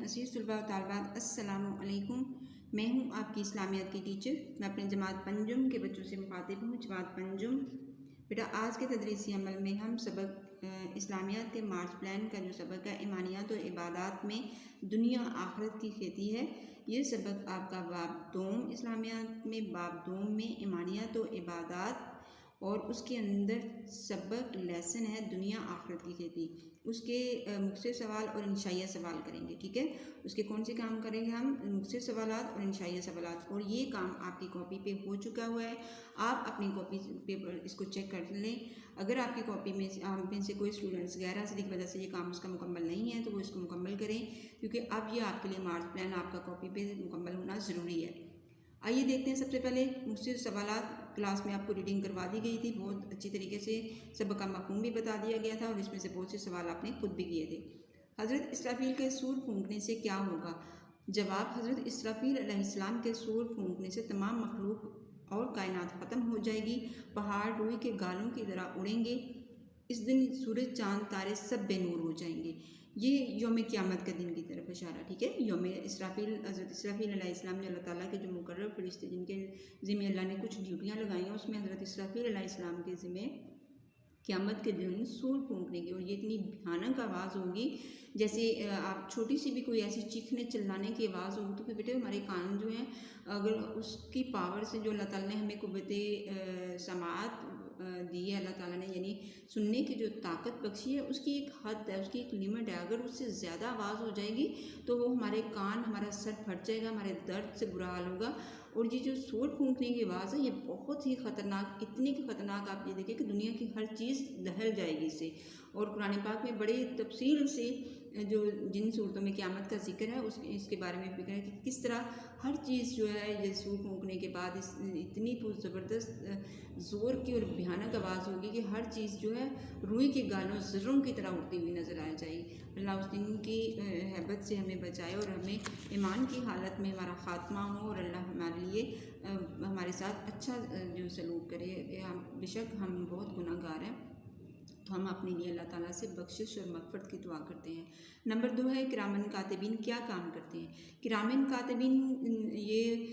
عزیز طلباء و طالبات، السلام علیکم۔ میں ہوں آپ کی اسلامیات کی ٹیچر۔ میں اپنے جماعت پنجم کے بچوں سے مخاطب ہوں۔ جماعت پنجم بیٹا، آج کے تدریسی عمل میں ہم سبق اسلامیات کے مارچ پلان کا جو سبق ہے ایمانیات و عبادات میں دنیا آخرت کی کھیتی ہے، یہ سبق آپ کا باب دوم اسلامیات میں باب دوم میں ایمانیات و عبادات اور اس کے اندر سبق لیسن ہے دنیا آخرت کی کھیتی۔ اس کے مختصر سوال اور انشائیہ سوال کریں گے، ٹھیک ہے۔ اس کے کون سے کام کریں گے ہم؟ مختصر سوالات اور انشائیہ سوالات، اور یہ کام آپ کی کاپی پہ ہو چکا ہوا ہے۔ آپ اپنی کاپی پہ اس کو چیک کر لیں۔ اگر آپ کی کاپی میں میں سے کوئی اسٹوڈنٹس غیر حاضری کی وجہ سے یہ کام اس کا مکمل نہیں ہے تو وہ اس کو مکمل کریں، کیونکہ اب یہ آپ کے لیے مارچ پلان آپ کا کاپی پہ مکمل ہونا ضروری ہے۔ آئیے دیکھتے ہیں سب سے پہلے مختصر سوالات۔ کلاس میں آپ کو ریڈنگ کروا دی گئی تھی، بہت اچھی طریقے سے سبق کا مفہوم بھی بتا دیا گیا تھا، اور اس میں سے بہت سے سوال آپ نے خود بھی کیے تھے۔ حضرت اسرافیل کے سور پھونکنے سے کیا ہوگا؟ جواب: حضرت اسرافیل علیہ السلام کے سور پھونکنے سے تمام مخلوق اور کائنات ختم ہو جائے گی، پہاڑ روئی کے گالوں کی طرح اڑیں گے، اس دن سورج چاند تارے سب بے نور ہو جائیں گے۔ یہ یوم قیامت کے دن کی طرف اشارہ، ٹھیک ہے۔ یوم اسرافیل، حضرت اسرافیل علیہ السلام نے اللہ تعالیٰ کے جو مقرر فرشتے جن کے ذمہ اللہ نے کچھ ڈیوٹیاں لگائی ہیں، اس میں حضرت اسرافیل علیہ السلام کے ذمہ قیامت کے دن سور پھونکنے کی، اور یہ اتنی بھیانک آواز ہوگی جیسے آپ چھوٹی سی بھی کوئی ایسی چیخنے چلانے کی آواز ہوگی تو کہ بیٹے ہمارے کان جو ہیں، اگر اس کی پاور سے جو اللہ تعالیٰ نے ہمیں قوت سماعت دی ہے، اللہ تعالیٰ نے یعنی سننے کی جو طاقت بخشی ہے، اس کی ایک حد ہے، اس کی ایک لمٹ ہے۔ اگر اس سے زیادہ آواز ہو جائے گی تو وہ ہمارے کان، ہمارا سر پھٹ جائے گا، ہمارے درد سے برا حال ہوگا۔ اور یہ جو سور پھونکنے کی آواز ہے، یہ بہت ہی خطرناک، اتنی خطرناک آپ یہ دیکھیں کہ دنیا کی ہر چیز دہل جائے گی اس سے۔ اور قرآن پاک میں بڑے تفصیل سے جو جن صورتوں میں قیامت کا ذکر ہے اس کے بارے میں فکر ہے کہ کس طرح ہر چیز جو ہے یہ سور پھونکنے کے بعد اتنی زبردست زور کی اور بھیانک آواز ہوگی کہ ہر چیز جو ہے روئی کے گالوں زروں کی طرح اڑتی ہوئی نظر آ جائے گی۔ اللہ اس دن کی ہیبت سے ہمیں بچائے اور ہمیں ایمان کی حالت میں ہمارا خاتمہ ہو، اور اللہ ہمارے لیے ہمارے ساتھ اچھا جو سلوک کرے۔ بے شک ہم بہت گناہ گار ہیں، تو ہم اپنے لیے اللہ تعالیٰ سے بخشش اور مغفرت کی دعا کرتے ہیں۔ نمبر 2 ہے کرامن کاتبین کیا کام کرتے ہیں؟ کرامن کاتبین یہ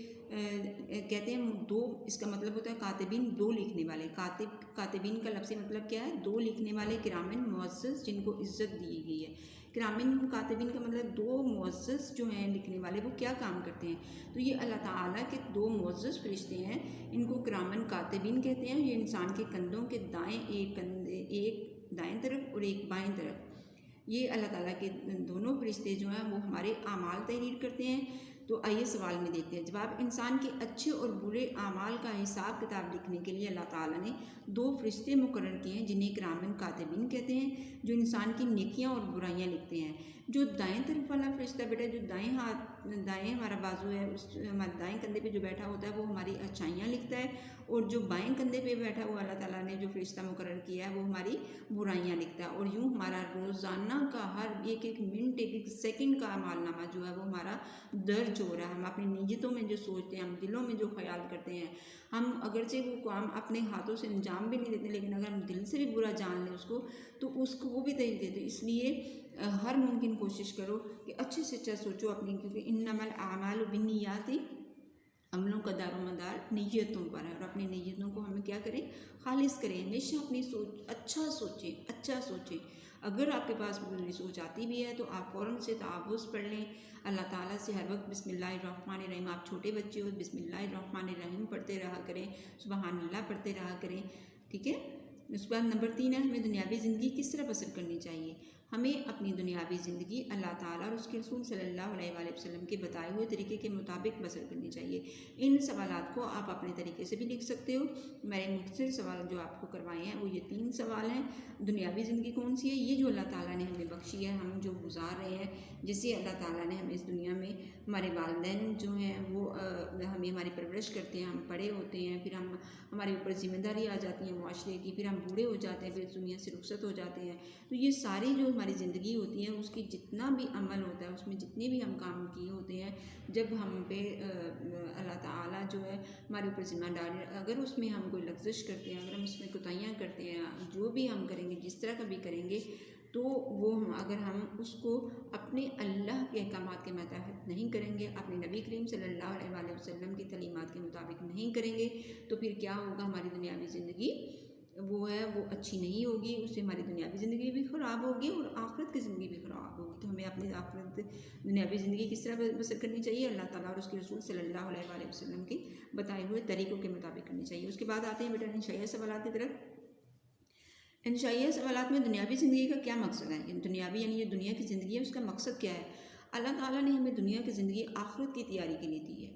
کہتے ہیں دو، اس کا مطلب ہوتا ہے کاتبین دو لکھنے والے۔ کاتبین کا لفظی مطلب کیا ہے؟ دو لکھنے والے، کرامن معزز جن کو عزت دی گئی ہے۔ کرامن کاتبین کا مطلب دو معزز جو ہیں لکھنے والے، وہ کیا کام کرتے ہیں؟ تو یہ اللہ تعالیٰ کے دو معزز فرشتے ہیں، ان کو کرامن کاتبین کہتے ہیں۔ یہ انسان کے کندھوں کے دائیں، ایک دائیں طرف اور ایک بائیں طرف، یہ اللہ تعالیٰ کے دونوں فرشتے جو ہیں وہ ہمارے اعمال تحریر کرتے ہیں۔ تو آئیے سوال میں دیکھتے ہیں جواب۔ انسان کے اچھے اور برے اعمال کا حساب کتاب لکھنے کے لیے اللہ تعالیٰ نے دو فرشتے مقرر کیے ہیں جنہیں کرامن کاتبین کہتے ہیں، جو انسان کی نیکیاں اور برائیاں لکھتے ہیں۔ جو دائیں طرف والا فرشتہ بیٹا، جو دائیں ہمارا بازو ہے، اس ہمارے دائیں کندھے پہ جو بیٹھا ہوتا ہے وہ ہماری اچھائیاں لکھتا ہے، اور جو بائیں کندھے پہ بیٹھا ہوا اللہ تعالیٰ نے جو فرشتہ مقرر کیا ہے وہ ہماری برائیاں لکھتا ہے۔ اور یوں ہمارا روزانہ کا ہر ایک منٹ، ایک سیکنڈ کا اعمال نامہ جو ہے وہ ہمارا درج ہو رہا ہے۔ ہم اپنی نیتوں میں جو سوچتے ہیں، ہم دلوں میں جو خیال کرتے ہیں، ہم اگرچہ وہ کام اپنے ہاتھوں سے انجام بھی نہیں دیتے، لیکن اگر ہم دل سے بھی برا جان لیں اس کو، تو اس کو وہ بھی تحریر دیتے۔ اس لیے ہر ممکن کوشش کرو کہ اچھے سے اچھا سوچو اپنی، کیونکہ انما الاعمال بالنیات، عملوں کا دار و مدار نیتوں پر ہے، اور اپنی نیتوں کو ہمیں کیا کریں؟ خالص کریں۔ ہمیشہ اپنی سوچ اچھا سوچیں، اچھا سوچیں۔ اگر آپ کے پاس بری سوچ آتی بھی ہے تو آپ فوراً سے تعوذ پڑھ لیں اللہ تعالیٰ سے ہر وقت، بسم اللہ الرحمن الرحیم۔ آپ چھوٹے بچے ہو، بسم اللہ الرحمن الرحیم پڑھتے رہا کریں، سبحان اللہ پڑھتے رہا کریں، ٹھیک ہے۔ اس کے بعد نمبر 3 ہے ہمیں دنیاوی زندگی کس طرح بسر کرنی چاہیے؟ ہمیں اپنی دنیاوی زندگی اللہ تعالیٰ اور اس کے رسول صلی اللہ علیہ وآلہ وسلم کے بتائے ہوئے طریقے کے مطابق بسر کرنی چاہیے۔ ان سوالات کو آپ اپنے طریقے سے بھی لکھ سکتے ہو۔ میں نے مختصر سوال جو آپ کو کروائے ہیں وہ یہ 3 سوال ہیں۔ دنیاوی زندگی کون سی ہے؟ یہ جو اللہ تعالیٰ نے ہمیں بخشی ہے، ہم جو گزار رہے ہیں، جسے اللہ تعالیٰ نے ہمیں اس دنیا میں، ہمارے والدین جو ہیں وہ ہمیں ہماری پرورش کرتے ہیں، ہم بڑے ہوتے ہیں، پھر ہمارے اوپر ذمہ داری آ جاتی ہے معاشرے کی، پھر ہم بوڑھے ہو جاتے ہیں، پھر اس دنیا سے رخصت ہو جاتے ہیں۔ تو یہ ساری جو ہماری زندگی ہوتی ہے، اس کی جتنا بھی عمل ہوتا ہے، اس میں جتنے بھی ہم کام کیے ہوتے ہیں، جب ہم پہ اللہ تعالیٰ جو ہے ہمارے اوپر ذمہ داری، اگر اس میں ہم کوئی لغزش کرتے ہیں، اگر ہم اس میں کوتاہیاں کرتے ہیں، جو بھی ہم کریں گے، جس طرح کا بھی کریں گے، تو وہ اگر ہم اس کو اپنے اللہ کے احکامات کے ماتحت نہیں کریں گے، اپنے نبی کریم صلی اللہ علیہ وآلہ وسلم کی تعلیمات کے مطابق نہیں کریں گے، تو پھر کیا ہوگا؟ ہماری دنیاوی زندگی وہ اچھی نہیں ہوگی، اس سے ہماری دنیاوی زندگی بھی خراب ہوگی اور آخرت کی زندگی بھی خراب ہوگی۔ تو ہمیں اپنی آخرت دنیاوی زندگی کس طرح بسر کرنی چاہیے؟ اللہ تعالیٰ اور اس کے رسول صلی اللہ علیہ وآلہ وسلم کے بتائے ہوئے طریقوں کے مطابق کرنی چاہیے۔ اس کے بعد آتے ہیں بیٹا انشائیہ سوالات کی طرف۔ انشائیہ سوالات میں دنیاوی زندگی کا کیا مقصد ہے؟ دنیاوی یعنی جو دنیا کی زندگی ہے اس کا مقصد کیا ہے؟ اللہ تعالیٰ نے ہمیں دنیا کی زندگی آخرت کی تیاری کے لیے دی ہے۔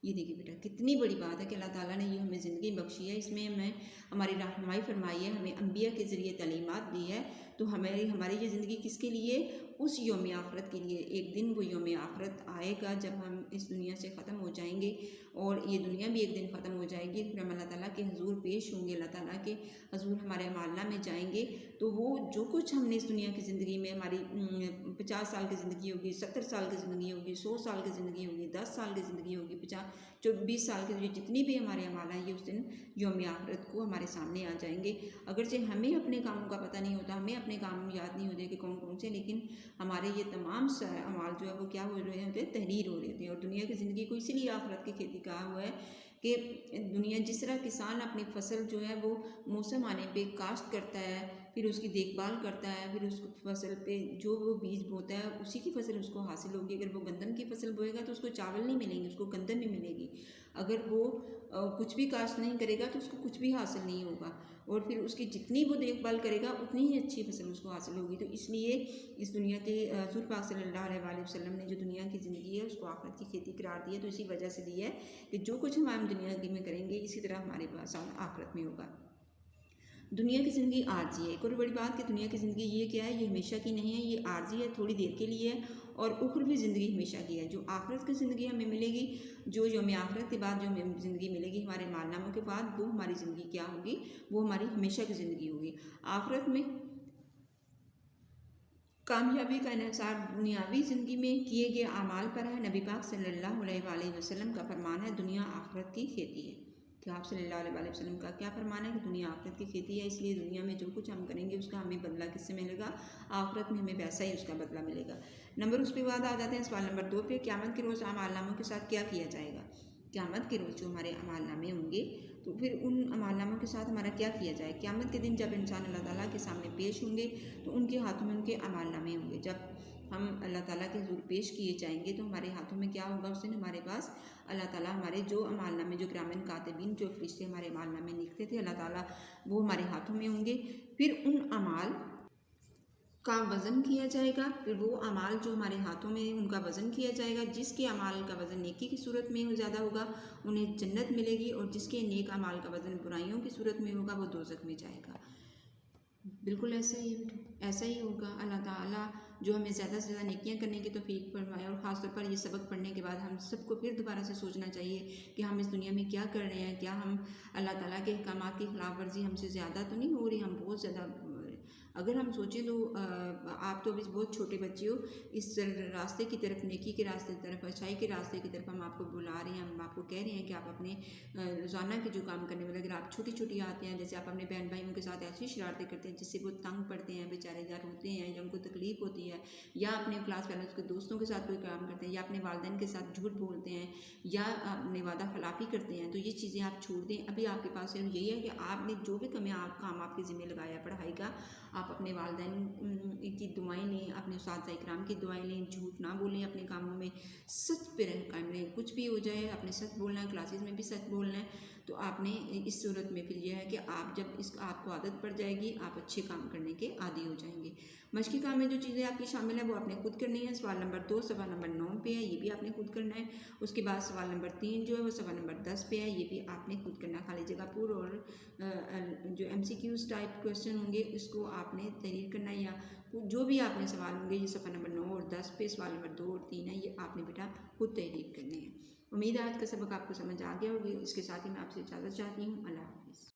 یہ دیکھیے بیٹا کتنی بڑی بات ہے کہ اللہ تعالیٰ نے یہ ہمیں زندگی بخشی ہے، اس میں ہماری رہنمائی فرمائی ہے، ہمیں انبیاء کے ذریعے تعلیمات دی ہے۔ تو ہماری یہ زندگی کس کے لیے؟ اس یوم آخرت کے لیے۔ ایک دن وہ یوم آخرت آئے گا جب ہم اس دنیا سے ختم ہو جائیں گے اور یہ دنیا بھی ایک دن ختم ہو جائے گی، پھر ہم اللہ تعالیٰ کے حضور پیش ہوں گے، اللہ تعالیٰ کے حضور ہمارے معاملہ میں جائیں گے۔ تو وہ جو کچھ ہم نے اس دنیا کی زندگی میں، ہماری 50 سال کی زندگی ہوگی، 70 سال کی زندگی ہوگی، 100 سال کی زندگی ہوگی، 10 سال کی زندگی ہوگی، 20 سال کی جتنی بھی ہمارے اعمال ہیں یہ اس دن یوم آخرت کو ہمارے سامنے آ جائیں گے۔ اگرچہ ہمیں اپنے کاموں کا پتہ نہیں ہوتا، ہمیں اپنے کام یاد نہیں ہوتے کہ کون کون سے، لیکن ہمارے یہ تمام اعمال جو ہے وہ کیا ہو رہے ہوتے ہیں؟ تحریر ہو رہے ہوتے ہیں۔ اور دنیا کی زندگی کو اسی لیے آخرت کی کھیتی کہا ہوا ہے کہ دنیا جس طرح کسان اپنی فصل جو ہے وہ موسم آنے پہ کاشت کرتا ہے، پھر اس کی دیکھ بھال کرتا ہے، پھر اس فصل پہ جو وہ بیج بوتا ہے اسی کی فصل اس کو حاصل ہوگی۔ اگر وہ گندم کی فصل بوئے گا تو اس کو چاول نہیں ملیں گے، اس کو گندم نہیں ملے گی۔ اگر وہ کچھ بھی کاشت نہیں کرے گا تو اس کو کچھ بھی حاصل نہیں ہوگا، اور پھر اس کی جتنی وہ دیکھ بھال کرے گا اتنی ہی اچھی فصل اس کو حاصل ہوگی۔ تو اس لیے اس دنیا کے رسول پاک صلی اللہ علیہ وآلہ وسلم نے جو دنیا کی زندگی ہے اس کو آخرت کی کھیتی قرار دی ہے، تو اسی وجہ سے دی ہے کہ جو کچھ ہم دنیا میں کریں گے اسی طرح ہمارے پاس آخرت میں ہوگا۔ دنیا کی زندگی عارضی ہے۔ ایک اور بڑی بات کہ دنیا کی زندگی یہ کیا ہے؟ یہ ہمیشہ کی نہیں ہے، یہ عارضی ہے، تھوڑی دیر کے لیے ہے، اور اخروی زندگی ہمیشہ کی ہے۔ جو آخرت کی زندگی ہمیں ملے گی، جو یوم آخرت کے بعد جو ہمیں زندگی ملے گی ہمارے مال ناموں کے بعد، وہ ہماری زندگی کیا ہوگی؟ وہ ہماری ہمیشہ کی زندگی ہوگی۔ آخرت میں کامیابی کا انحصار دنیاوی زندگی میں کیے گئے اعمال پر ہے۔ نبی پاک صلی اللہ علیہ وآلہ وسلم کا فرمان ہے دنیا آخرت کی کھیتی ہے، کہ آپ صلی اللہ علیہ وآلہ وسلم کا کیا فرمان ہے کہ دنیا آخرت کی کھیتی ہے، اس لیے دنیا میں جو کچھ ہم کریں گے اس کا ہمیں بدلہ کس سے ملے گا؟ آخرت میں ہمیں ویسا ہی اس کا بدلہ ملے گا۔ اس پہ بعد آ جاتے ہیں سوال نمبر 2 پہ، قیامت کے روز اعمال ناموں کے ساتھ کیا کیا جائے گا؟ قیامت کے روز جو ہمارے اعمال نامے ہوں گے تو پھر ان اعمال ناموں کے ساتھ ہمارا کیا کیا جائے؟ قیامت کے دن جب انسان اللہ تعالیٰ کے سامنے پیش ہوں گے تو ان کے ہاتھوں میں ان کے اعمال نامے ہوں گے۔ جب ہم اللہ تعالیٰ کے حضور پیش کیے جائیں گے تو ہمارے ہاتھوں میں کیا ہوگا؟ اس دن ہمارے پاس اللہ تعالیٰ ہمارے جو اعمال نامے، جو کرامن کاتبین، جو فرشتے ہمارے اعمال نامے لکھتے تھے، اللہ تعالیٰ وہ ہمارے ہاتھوں میں ہوں گے۔ پھر ان اعمال کا وزن کیا جائے گا، پھر وہ اعمال جو ہمارے ہاتھوں میں ان کا وزن کیا جائے گا۔ جس کے اعمال کا وزن نیکی کی صورت میں زیادہ ہوگا انہیں جنت ملے گی، اور جس کے نیک اعمال کا وزن برائیوں کی صورت میں ہوگا وہ دوزخ میں جائے گا۔ بالکل ایسا ہی ہوگا۔ اللہ تعالیٰ جو ہمیں زیادہ سے زیادہ نیکیاں کرنے کی توفیق فرمائے، اور خاص طور پر یہ سبق پڑھنے کے بعد ہم سب کو پھر دوبارہ سے سوچنا چاہیے کہ ہم اس دنیا میں کیا کر رہے ہیں، کیا ہم اللہ تعالیٰ کے احکامات کی خلاف ورزی ہم سے زیادہ تو نہیں ہو رہی؟ ہم بہت زیادہ، اگر ہم سوچیں تو آپ تو ابھی بہت چھوٹے بچے ہو، اس راستے کی طرف، نیکی کے راستے کی طرف، اچھائی کے راستے کی طرف ہم آپ کو بلا رہے ہیں، ہم آپ کو کہہ رہے ہیں کہ آپ اپنے روزانہ کے جو کام کرنے والے، اگر آپ چھوٹی چھوٹی آتے ہیں، جیسے آپ اپنے بہن بھائیوں کے ساتھ ایسی شرارتیں کرتے ہیں جس سے وہ تنگ پڑتے ہیں، بیچارے یا روتے ہیں یا ان کو تکلیف ہوتی ہے، یا اپنے کلاس فیلوز کے دوستوں کے ساتھ کوئی کام کرتے ہیں، یا اپنے والدین کے ساتھ جھوٹ بولتے ہیں، یا اپنے وعدہ خلافی کرتے ہیں، تو یہ چیزیں آپ چھوڑ دیں۔ ابھی آپ کے پاس یہی ہے کہ آپ نے جو بھی کام آپ کے ذمہ لگایا پڑھائی کا، آپ اپنے والدین کی دعائیں لیں، اپنے اساتذہ اکرام کی دعائیں لیں، جھوٹ نہ بولیں، اپنے کاموں میں سچ پہ قائم رہیں، کچھ بھی ہو جائے آپ نے سچ بولنا ہے، کلاسز میں بھی سچ بولنا ہے۔ تو آپ نے اس صورت میں پھر یہ ہے کہ آپ جب آپ کو عادت پڑ جائے گی آپ اچھے کام کرنے کے عادی ہو جائیں گے۔ مشقی کام میں جو چیزیں آپ کی شامل ہیں وہ آپ نے خود کرنی ہے۔ سوال نمبر 2 صفحہ نمبر 9 پہ ہے، یہ بھی آپ نے خود کرنا ہے۔ اس کے بعد سوال نمبر 3 جو ہے وہ صفحہ نمبر 10 پہ ہے، یہ بھی آپ نے خود کرنا ہے۔ خالی جگہ پور اور جو MCQs ٹائپ کویسچن ہوں گے اس کو آپ نے تحریر کرنا ہے، یا جو بھی آپ نے سوال ہوں گے یہ صفحہ نمبر 9 اور 10 پہ سوال نمبر 2 اور 3 ہے، یہ آپ نے بیٹا خود تحریر کرنے ہیں۔ امید ہے آج کا سبق آپ کو سمجھ آ گیا ہوگی۔ اس کے ساتھ ہی میں آپ سے اجازت چاہتی ہوں۔ اللہ حافظ۔